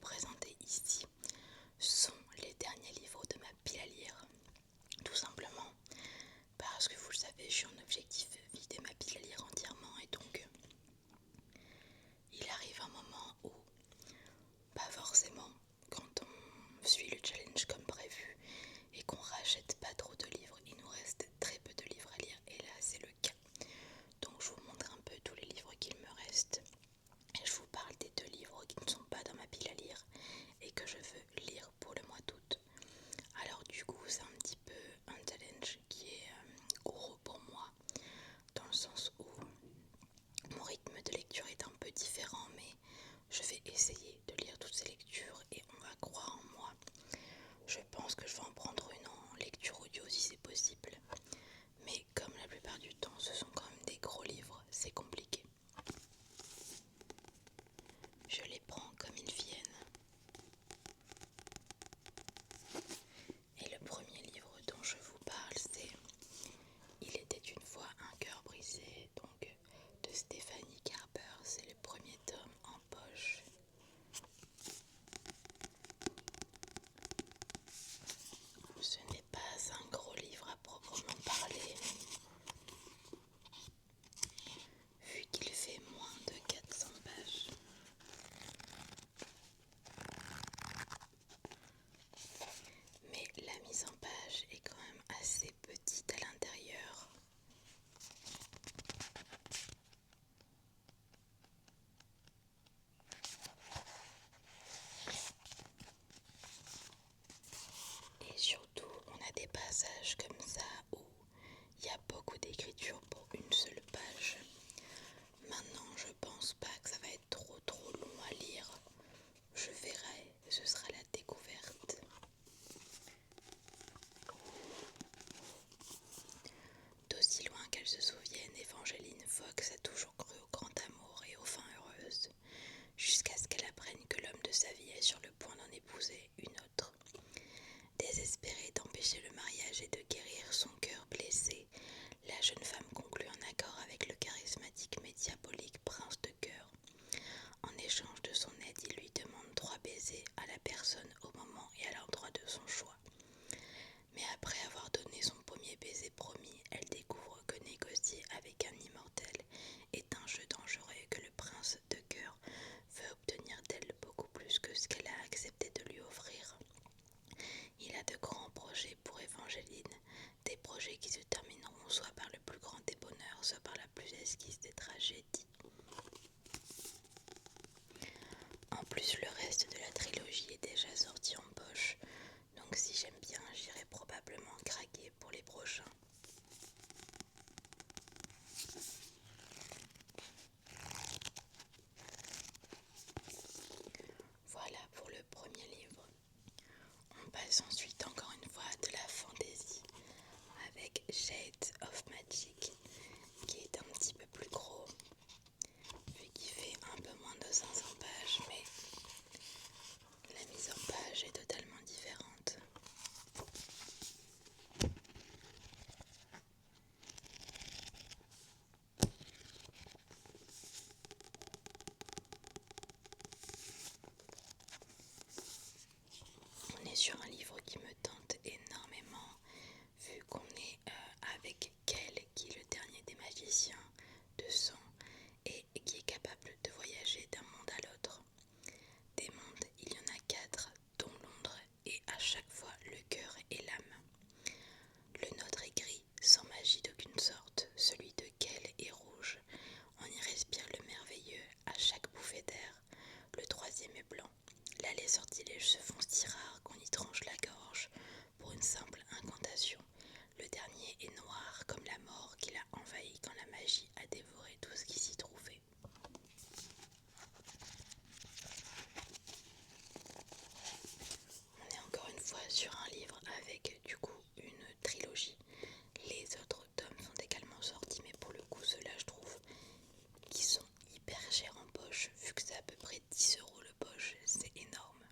présenter ici sont les derniers livres de ma pile à lire. Tout simplement parce que vous le savez, je suis en objectif vider ma pile à lire entièrement et donc il arrive un moment où, pas forcément quand on suit le challenge comme prévu et qu'on rachète pas trop de livres, il nous reste très peu de livres à lire et là c'est le cas. Donc je vous montre un peu tous les livres qu'il me reste et je vous parle des 2 livres qui ne sont pas dans ma pile à lire et que je veux lire pour le mois d'août. Alors du coup c'est un petit peu un challenge qui est gros pour moi dans le sens où mon rythme de lecture est un peu différent, mais je vais essayer de lire toutes ces lectures et on va croire en moi. Je pense que je vais en prendre une en lecture audio si c'est possible, mais comme la plupart du temps ce sont quand même des gros livres, c'est compliqué. Je les prends comme ils viennent. Et le premier livre dont je vous parle, c'est Il était une fois un cœur brisé, donc de Stéphanie Garber. C'est le premier tome en poche. Ce n'est pas un gros livre à proprement parler, vu qu'il fait moins de 400 pages. Mais la mise en page est quand même assez petite à l'intérieur. Et surtout, on a des passages comme ça où il y a beaucoup d'écriture pour une seule page. Maintenant, je pense pas que ça va être trop long à lire. Je verrai, ce sera la découverte. D'aussi loin qu'elle se souvienne, Evangeline Fox a toujours cru au grand amour et aux fins heureuses, jusqu'à ce qu'elle apprenne que l'homme de sa vie est sur le point d'en épouser une autre. Désespérée d'empêcher le mariage et de guérir son cœur blessé, la jeune femme conclut un accord avec le charismatique mais diabolique prince de cœur. En échange de son aide, il lui demande 3 baisers à la personne au moment et à l'endroit de son choix. Mais après avoir donné son premier baiser promis, elle découvre que négocier avec un immortel est un jeu dangereux et que le prince de cœur veut obtenir d'elle beaucoup plus que ce qu'elle a accepté de lui offrir. Il a de grands projets pour Evangeline, des projets qui se termineront soit par le plus grand des bonheurs, soit par la plus esquisse des tragédies. En plus, le reste de la trilogie est déjà sorti en poche, donc si j'aime bien, j'irai probablement craquer pour les prochains. Voilà pour le premier livre. On passe ensuite encore une fois de la fantaisie avec Shades of Magic, qui est un petit peu plus gros, vu qu'il fait un peu moins de 500 pages, mais la mise en page est totalement différente. On est sur un livre qui me tente énormément, vu qu'on est avec Kel, qui est le dernier des magiciens de sang, et qui est capable de voyager d'un monde à l'autre. Des mondes, il y en a 4, dont Londres, et à chaque fois le cœur et l'âme. Le nôtre est gris, sans magie d'aucune sorte, celui de Kel est rouge. On y respire le merveilleux à chaque bouffée d'air. Le 3e est blanc. Là, les sortilèges se font si rares qu'on y tranche la gorge pour une simple incantation. Le dernier est noir comme la mort qu'il a envahi quand la magie a dévoré tout ce qui s'y trouvait. On est encore une fois sur un livre avec du coup une trilogie. Les autres tomes sont également sortis, mais pour le coup ceux-là je trouve qu'ils sont hyper chers en poche, vu que c'est à peu près 10 € le poche, c'est énorme.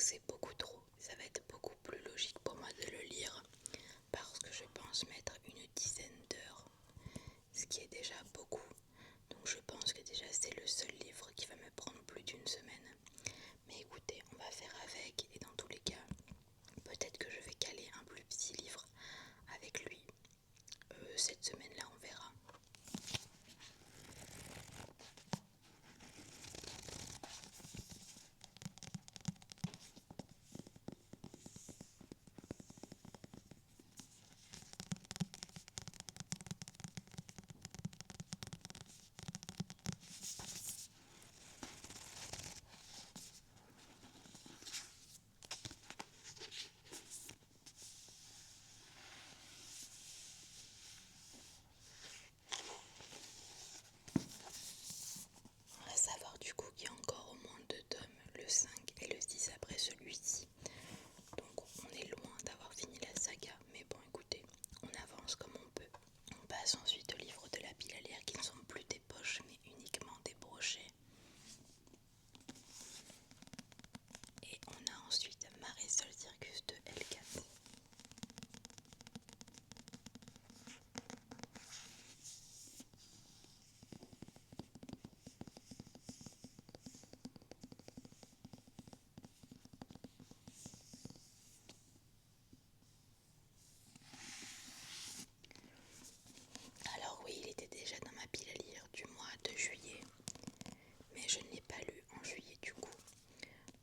c'est beaucoup trop. Ça va être beaucoup plus logique pour moi de le lire parce que je pense mettre une dizaine d'heures, ce qui est déjà beaucoup. Donc je pense que déjà c'est le seul livre qui va me prendre plus d'une semaine. Mais écoutez, on va faire avec et dans tous les cas, peut-être que je vais caler un plus petit livre avec lui. Cette semaine-là, on verra. On va savoir du coup qu'il y a encore au moins 2 tomes, le 5 et le 6 après celui-ci. Donc on est loin d'avoir fini la saga, mais bon écoutez, on avance comme on peut. On passe ensuite aux livres de la pile à lire qui ne sont plus des poches mais uniquement des brochets. Et on a ensuite Marisol Circus de L4. Alors oui, il était déjà dans ma pile à lire du mois de juillet, mais je ne l'ai pas lu en juillet du coup,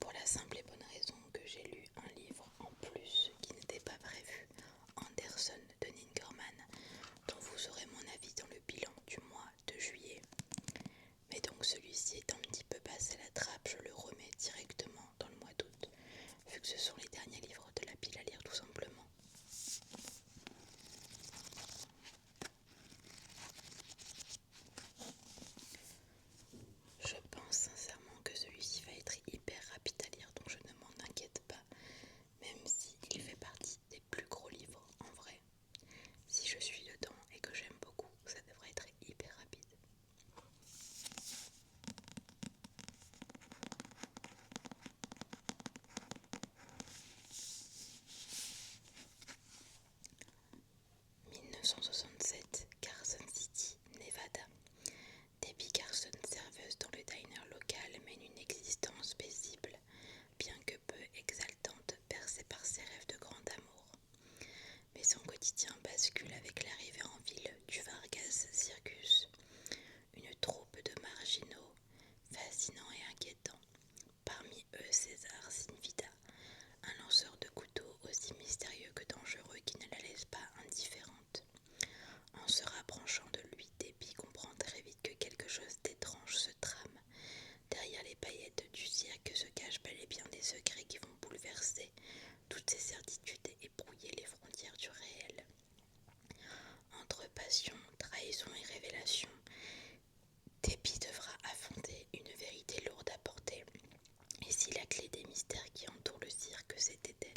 pour la simple et bonne raison que j'ai lu un livre en plus qui n'était pas prévu, Anderson de Ningerman, dont vous aurez mon avis dans le bilan du mois de juillet. Mais donc celui-ci est un petit peu passé à la trappe, je le remets directement dans le mois d'août, vu que ce sont les derniers livres de la pile à lire tout simplement. Je pense sincèrement que celui-ci va être hyper rapide à lire, donc je ne m'en inquiète pas, même s'il fait partie des plus gros livres en vrai. Si je suis dedans et que j'aime beaucoup, ça devrait être hyper rapide. « 1967, Carson City, Nevada. Debbie Carson, serveuse dans le diner local, mène une existence paisible, bien que peu exaltante, bercée par ses rêves de grand amour. Mais son quotidien bascule avec l'arrivée en ville du Vargas Circus, une troupe de marginaux fascinants et inquiétants. Parmi eux, César Sinvida, un lanceur de couteaux aussi mystérieux que dangereux qui ne la laisse pas indifférente. En se rapprochant de lui, Debbie comprend très vite que quelque chose d'étrange se trame. Derrière les paillettes du cirque se cachent bel et bien des secrets qui vont bouleverser toutes ses certitudes et brouiller les frontières du réel. Entre passion, trahison et révélation, Debbie devra affronter une vérité lourde à porter. Et si la clé des mystères qui entourent le cirque, c'était elle?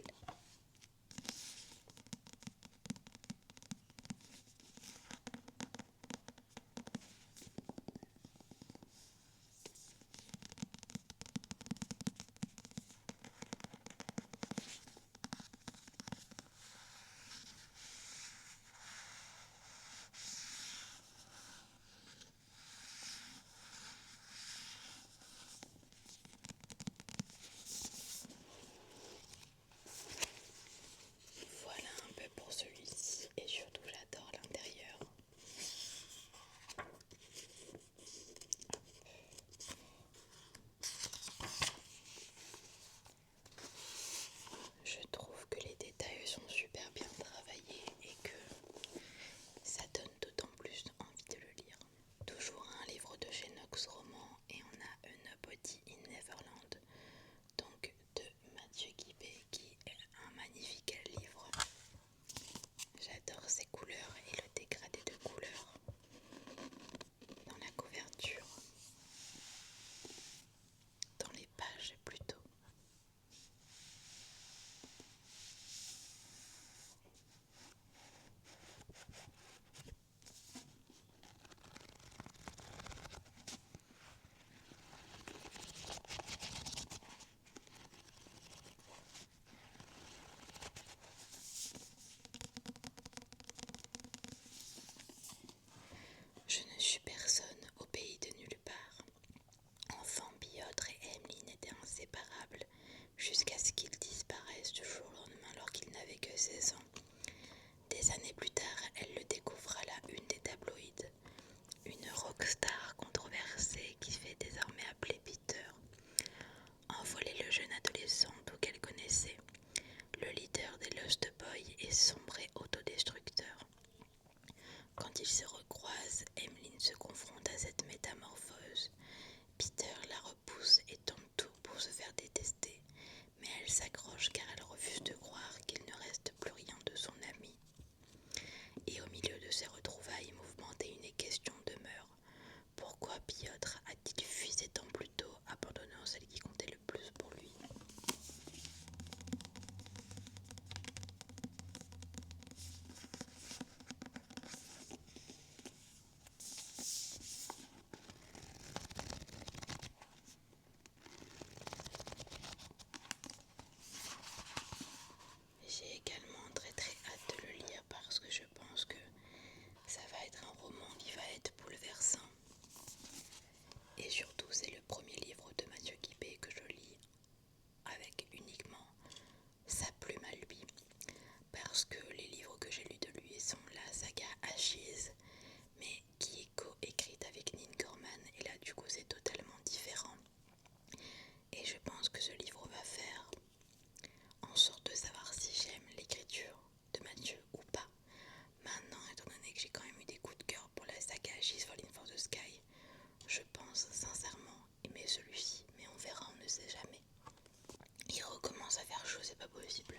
c'est pas possible.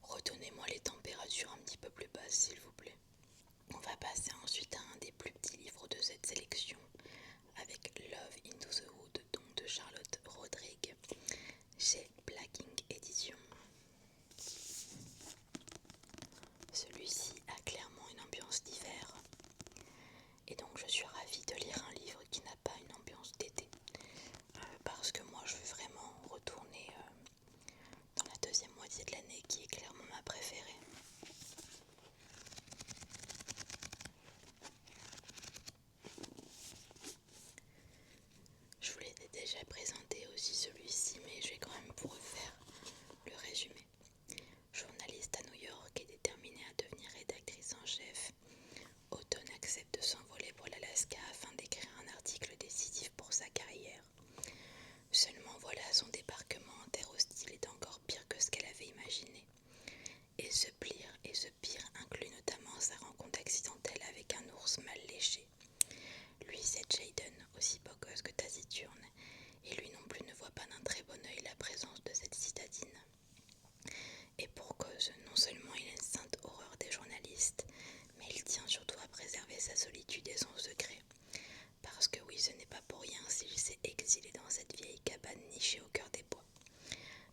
Redonnez-moi les températures un petit peu plus basses, s'il vous plaît. On va passer ensuite à un des plus petits livres de cette sélection, avec Love into the Hood, donc de Charlotte Rodrigue, chez Black Ink Édition. Celui-ci a clairement une ambiance d'hiver, et donc je suis ravie de lire un livre qui n'a pas une ambiance d'été, parce que moi je veux vraiment retourner dans la deuxième moitié de l'année qui est clairement ma préférée. Je vous l'ai déjà présenté aussi celui-ci, mais je vais quand même vous refaire le résumé. Journaliste à New York et déterminée à devenir rédactrice en chef, Autumn accepte de s'envoler pour l'Alaska afin d'écrire un article décisif pour sa carrière. Seulement voilà, son débarquement en terre hostile est encore pire que ce qu'elle avait imaginé. Et ce pire inclut notamment sa rencontre accidentelle avec un ours mal léché. Lui, c'est Jayden, aussi beau gosse que taciturne, et lui non plus ne voit pas d'un très bon œil la présence de cette citadine. Et pour cause, non seulement il a une sainte horreur des journalistes, mais il tient surtout à préserver sa solitude et son secret. Parce que oui, ce n'est pas pour rien s'il s'est exilé dans cette vieille cabane nichée au cœur des bois.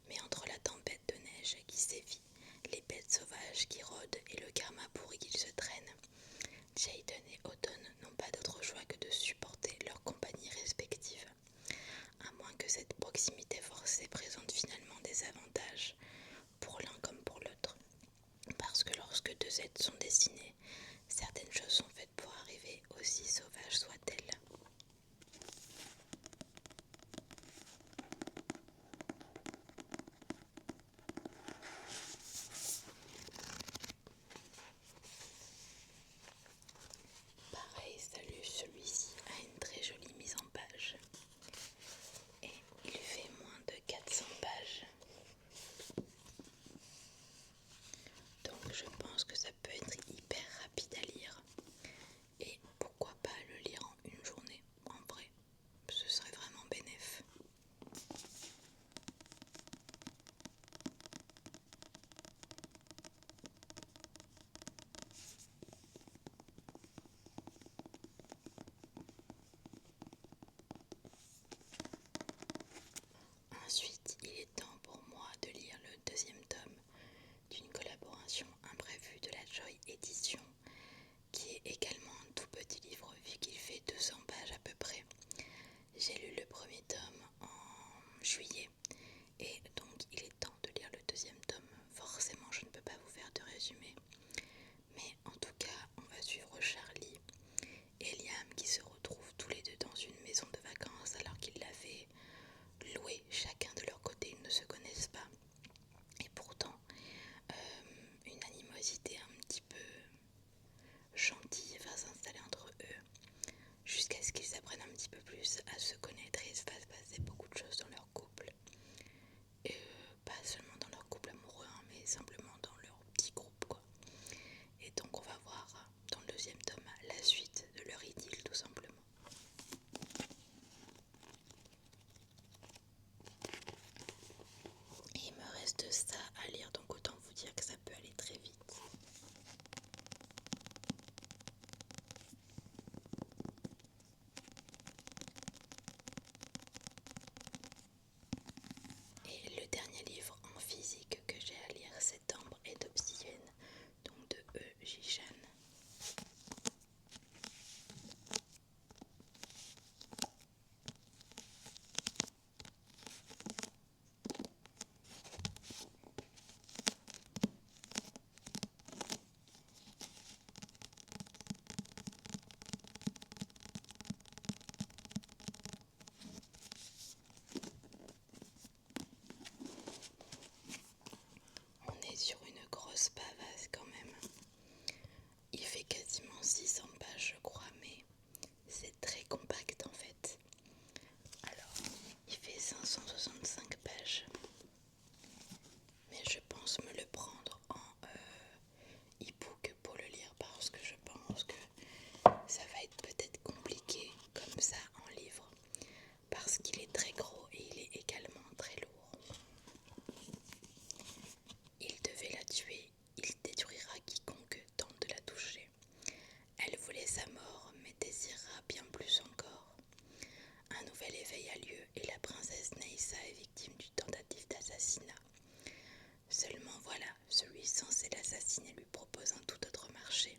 Mais entre la tempête de neige qui sévit, les bêtes sauvages qui rôdent et le karma pourri qu'ils se traînent, Jayden et Autumn n'ont pas d'autre choix que de supporter leur compagnie respective. À moins que cette proximité forcée présente finalement des avantages, pour l'un comme pour l'autre. Parce que lorsque deux êtres sont destinés, certaines choses sont faites pour arriver, aussi sauvages soient-elles. Pareil, celui-ci a une très jolie mise en page. Et il fait moins de 400 pages. Donc je pense que ça peut être hyper rapide à lire. Et pourquoi pas le lire en une journée, en vrai. Ce serait vraiment bénéf. Ensuite, il est temps pour moi de lire le deuxième tome d'une collaboration imprévue de la Joy Édition, qui est également un tout petit livre vu qu'il fait 200 pages à peu près. J'ai lu le premier tome en juillet et donc il est temps de lire le deuxième tome. Forcément, je ne peux pas vous faire de résumé, mais en tout cas, on va suivre Charlie et Liam qui se retrouvent tous les deux dans une maison de vacances alors qu'ils l'avaient louée chacun de leur côté, ils ne se connaissent pas. Et pourtant, une animosité un petit peu gentille va s'installer entre eux jusqu'à ce qu'ils apprennent un petit peu plus à se connaître et il va se passer beaucoup de choses dans leur couple. Et pas seulement dans leur couple amoureux, hein, mais simplement dans leur petit groupe, quoi. Et donc on va voir dans le deuxième tome la suite de leur idylle, tout simplement. Et il me reste ça à lire, donc autant vous dire que ça peut aller très vite. Et le dernier livre en physique que j'ai à lire cet Ambre et d'Obsidienne, donc de Jishan. celui censé l'assassiner lui propose un tout autre marché